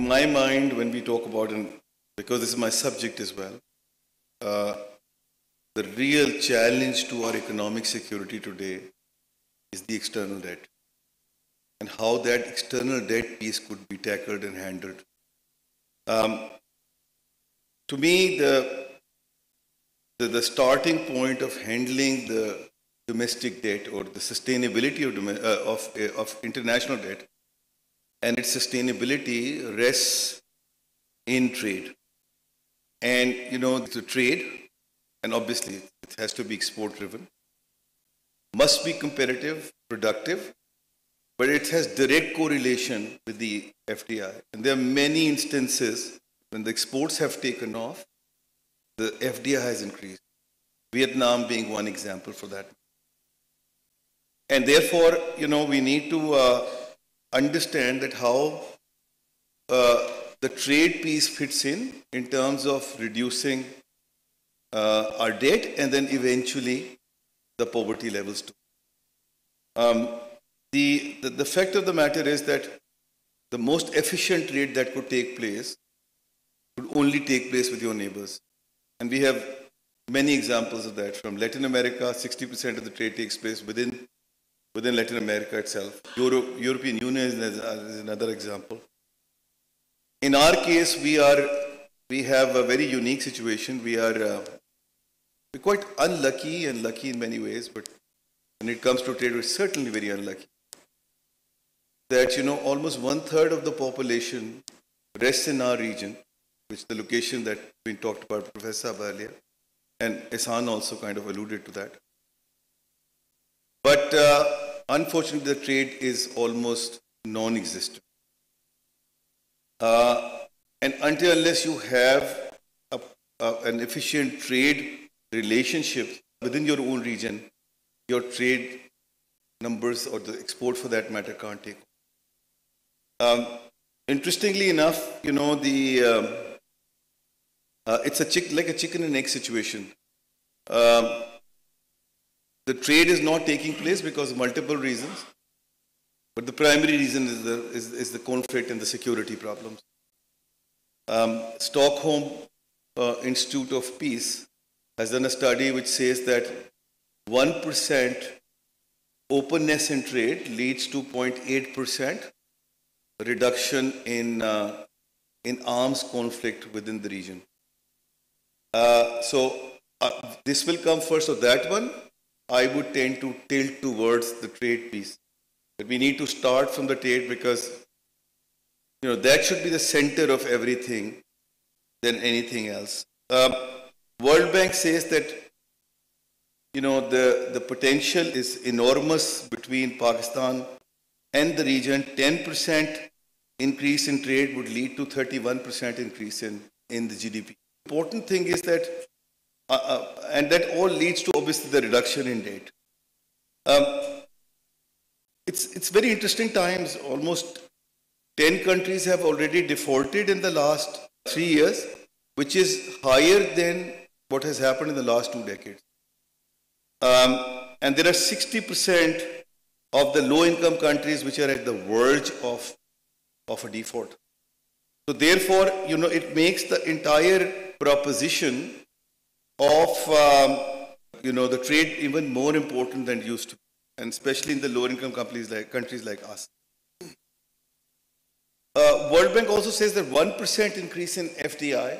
my mind, when we talk about, and because this is my subject as well, uh, the real challenge to our economic security today is the external debt, and how that external debt piece could be tackled and handled. Um, to me, the starting point of handling the domestic debt or the sustainability of international debt and its sustainability rests in trade. And, the trade, and obviously it has to be export driven, must be competitive, productive, but it has direct correlation with the FDI. And there are many instances when the exports have taken off, the FDI has increased. Vietnam being one example for that. And therefore, we need to understand that how the trade piece fits in terms of reducing our debt and then eventually the poverty levels too. The fact of the matter is that the most efficient trade that could take place would only take place with your neighbors. And we have many examples of that. From Latin America, 60% of the trade takes place within Latin America itself. European Union is another example. In our case, we have a very unique situation. We're quite unlucky and lucky in many ways, but when it comes to trade, we're certainly very unlucky. That, almost 1/3 of the population rests in our region, which is the location that we talked about Professor Saab earlier, and Ehsan also kind of alluded to that. But unfortunately, the trade is almost non-existent. And unless you have an efficient trade relationship within your own region, your trade numbers or the export for that matter can't take. Interestingly enough, it's like a chicken and egg situation. The trade is not taking place because of multiple reasons, but the primary reason is the conflict and the security problems. Stockholm Institute of Peace has done a study which says that 1% openness in trade leads to 0.8% reduction in arms conflict within the region. So this will come first. So that one, I would tend to tilt towards the trade piece. But we need to start from the trade because, that should be the center of everything than anything else. World Bank says that, the potential is enormous between Pakistan and the region. 10% increase in trade would lead to 31% increase in the GDP. Important thing is that, and that all leads to obviously the reduction in debt. It's very interesting times. Almost 10 countries have already defaulted in the last 3 years, which is higher than what has happened in the last 2 decades. And there are 60% of the low-income countries which are at the verge of a default. So therefore, it makes the entire proposition of, the trade even more important than it used to be, and especially in the lower-income countries like us. World Bank also says that 1% increase in FDI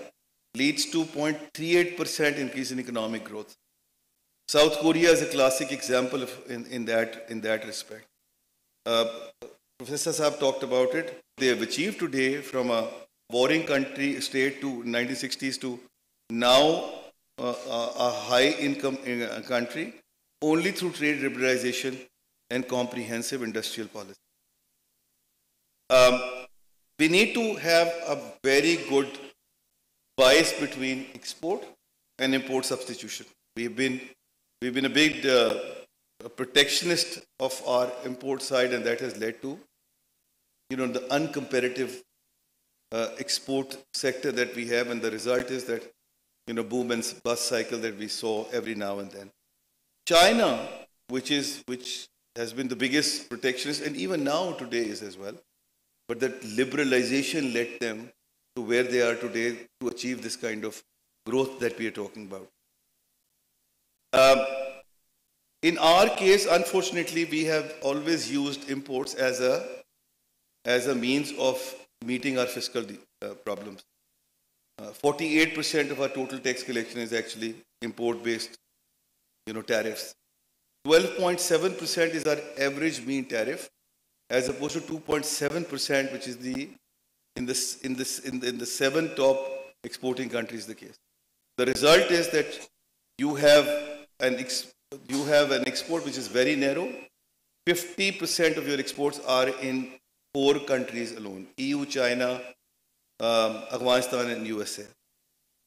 leads to 0.38% increase in economic growth. South Korea is a classic example in that respect. Professor Saab talked about it. They have achieved today from a warring state to 1960s to now a high-income country only through trade liberalization and comprehensive industrial policy. We need to have a very good bias between export and import substitution. We've been a big protectionist of our import side, and that has led to, the uncompetitive export sector that we have, and the result is that, boom and bust cycle that we saw every now and then. China, which has been the biggest protectionist, and even now today is as well, but that liberalization led them to where they are today to achieve this kind of growth that we are talking about. In our case, unfortunately, we have always used imports as a means of meeting our fiscal problems. 48% of our total tax collection is actually import-based, tariffs. 12.7% is our average mean tariff, as opposed to 2.7%, which is in the seven top exporting countries the case. The result is that you have an export which is very narrow. 50% of your exports are in 4 countries alone: EU, China, Afghanistan, and USA.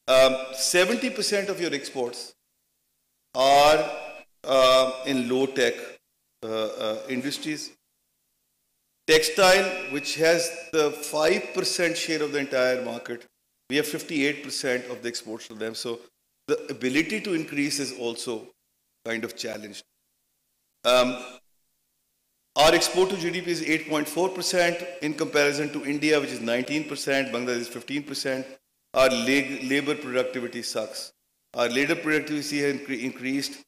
70% of your exports are in low-tech industries. Textile, which has the 5% share of the entire market, we have 58% of the exports to them. So the ability to increase is also kind of challenged. Our export to GDP is 8.4% in comparison to India, which is 19%, Bangladesh is 15%. Our labor productivity sucks. Our labor productivity has increased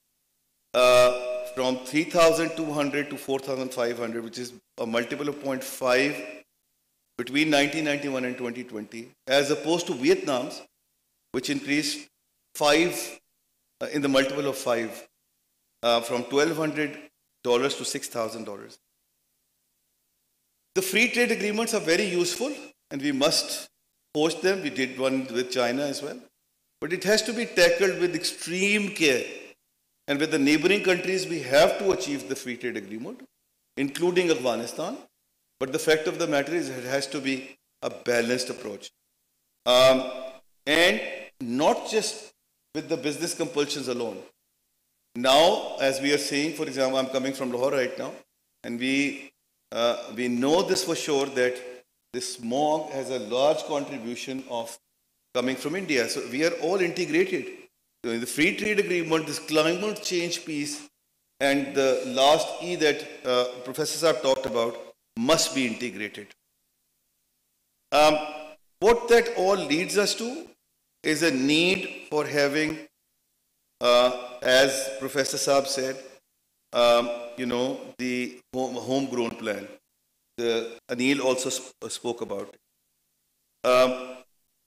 from 3,200 to 4,500, which is a multiple of 0.5 between 1991 and 2020, as opposed to Vietnam's, which increased 5 in the multiple of 5, from $1,200 to $6,000. The free trade agreements are very useful, and we must post them. We did one with China as well. But it has to be tackled with extreme care. And with the neighboring countries, we have to achieve the free trade agreement, including Afghanistan. But the fact of the matter is it has to be a balanced approach. And not just with the business compulsions alone. Now, as we are saying, for example, I'm coming from Lahore right now, and we know this for sure that this smog has a large contribution of coming from India. So we are all integrated. So in the free trade agreement, this climate change piece and the last E that Professor Saab talked about must be integrated. What that all leads us to is a need for having, as Professor Saab said, the homegrown plan. Anil also spoke about it.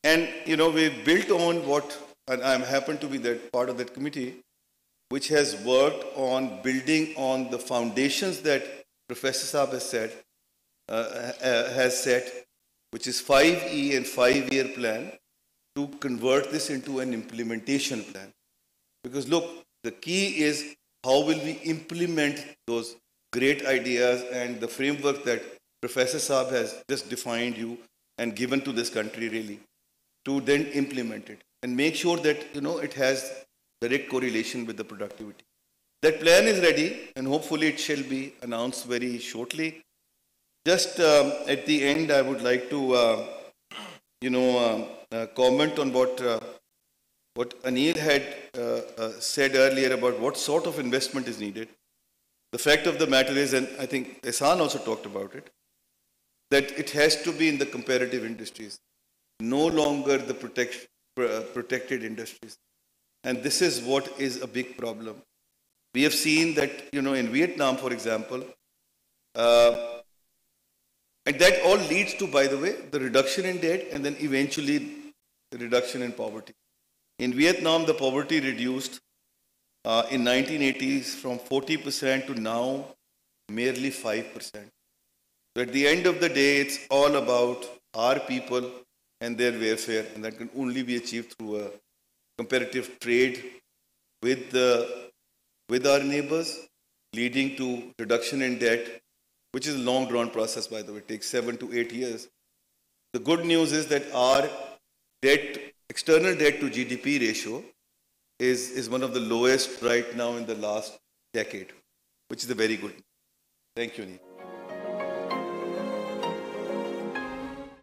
And, we built on what, and I happen to be that part of that committee, which has worked on building on the foundations that Professor Saab has set, which is 5E and 5-year plan, to convert this into an implementation plan. Because look, the key is how will we implement those great ideas and the framework that Professor Saab has just defined you and given to this country really, to then implement it and make sure that, it has direct correlation with the productivity. That plan is ready and hopefully it shall be announced very shortly. Just at the end, I would like to, comment on what Anil had said earlier about what sort of investment is needed. The fact of the matter is, and I think Ehsan also talked about it, that it has to be in the comparative industries, no longer the protected industries. And this is what is a big problem. We have seen that, in Vietnam, for example, and that all leads to, by the way, the reduction in debt and then eventually the reduction in poverty. In Vietnam, the poverty reduced in 1980s from 40% to now merely 5%. So at the end of the day, it's all about our people and their welfare, and that can only be achieved through a comparative trade with our neighbors, leading to reduction in debt, which is a long-drawn process, by the way. It takes 7 to 8 years. The good news is that our external debt to GDP ratio is one of the lowest right now in the last decade, which is a very good. Thank you, Neil.